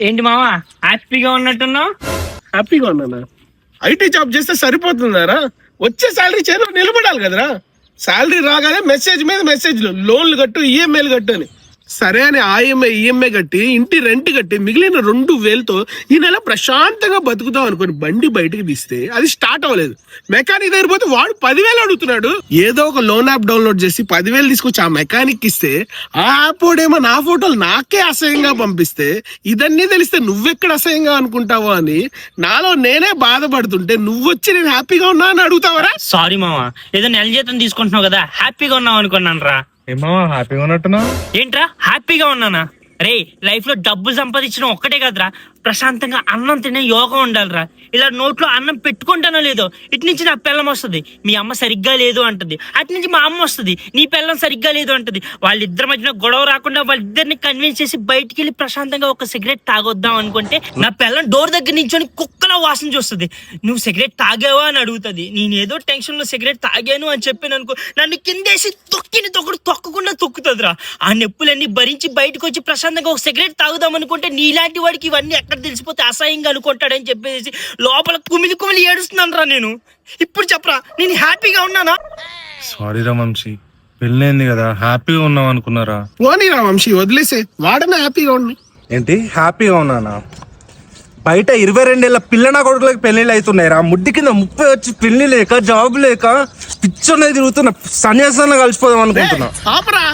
ఏంటి మావా హ్యాపీగా ఉన్నట్టున్నావు? హ్యాపీగా ఉన్నానా? ఐటీ జాబ్ చేస్తే సరిపోతుందారా? వచ్చే శాలరీ చేతిలో నిలబడాలి కదరా. శాలరీ రాగానే మెసేజ్ మీద మెసేజ్లు, లోన్లు కట్టు, ఈఎంఐలు కట్టు అని. సరే అని ఈఎంఐ కట్టి ఇంటి రెంట్ కట్టి మిగిలిన 2,000తో ఈ నెల ప్రశాంతంగా బతుకుతాం అనుకుని బండి బయటకు తీస్తే అది స్టార్ట్ అవ్వలేదు. మెకానిక్ దగ్గర పోతే వాడు 10,000 అడుగుతున్నాడు. ఏదో ఒక లోన్ యాప్ డౌన్లోడ్ చేసి 10,000 తీసుకొచ్చి ఆ మెకానిక్ ఇస్తే ఆ యాప్ ఓడేమో నా ఫోటోలు నాకే అసహ్యంగా పంపిస్తే ఇదన్నీ తెలిస్తే నువ్వెక్కడ అసహ్యంగా అనుకుంటావో అని నాలో నేనే బాధపడుతుంటే నువ్వొచ్చి నేను హ్యాపీగా ఉన్నా అని అడుగుతావరా? సారీ మావా, ఏదో నెల జీతం తీసుకుంటున్నావు కదా హ్యాపీగా ఉన్నావు అనుకున్నాను రా. ఏమో హ్యాపీగా ఉన్నట్టున్నావు. ఏంట్రా హ్యాపీగా ఉన్నానా? రే లైఫ్ లో డబ్బులు సంపాదించడం ఒక్కటే కదరా, ప్రశాంతంగా అన్నం తినే యోగం ఉండాలిరా. ఇలా నోట్లో అన్నం పెట్టుకుంటానో లేదో ఇటు నుంచి నా పిల్లం వస్తుంది, మీ అమ్మ సరిగ్గా లేదు అంటది. అటు నుంచి మా అమ్మ వస్తుంది, నీ పిల్లం సరిగ్గా లేదు అంటది. వాళ్ళిద్దరి మధ్యన గొడవ రాకుండా వాళ్ళిద్దరిని కన్విన్స్ చేసి బయటికి వెళ్ళి ప్రశాంతంగా ఒక సిగరెట్ తాగొద్దాం అనుకుంటే నా పిల్లం డోర్ దగ్గర నించొని కుక్కలా వాసన చూస్తుంది. నువ్వు సిగరెట్ తాగావా అని అడుగుతుంది. నేను ఏదో టెన్షన్ లో సిగరెట్ తాగాను అని చెప్పాను అనుకో, నన్ను కిందేసి తొక్కకుండా తొక్కుతుందిరా. ఆ నొప్పులన్నీ భరించి బయటకు వచ్చి ప్రశాంతంగా ఒక సిగరెట్ తాగుదాం అనుకుంటే నీలాంటి వాడికి ఇవన్నీ ఎక్కడ తెలిసిపోతే అసహ్యంగా అనుకుంటాడని చెప్పేసి లోపల కుమిలి ఏడుస్తున్నాను రా నేను. ఇప్పుడు చెప్పరా, నేను హ్యాపీగా ఉన్నానా? సారీ రా వంశీ, పెళ్ళైంది కదా హ్యాపీగా ఉన్నావు అనుకున్నారా? పోనీరా వంశీ, వదిలేసే. వాడనే హ్యాపీగా ఉండి. ఏంటి హ్యాపీగా ఉన్నానా? బయట 22 ఏళ్ళ పిల్లన కొడుకులకు పెళ్లిళ్ళు అవుతున్నాయి రా. ముడ్డి కింద 30 వచ్చి పెళ్లి లేక జాబ్ లేక పిచ్చోనే తిరుగుతున్నా. సన్యాసంలో కలిసిపోదాం అనుకుంటున్నా. ఆపరా,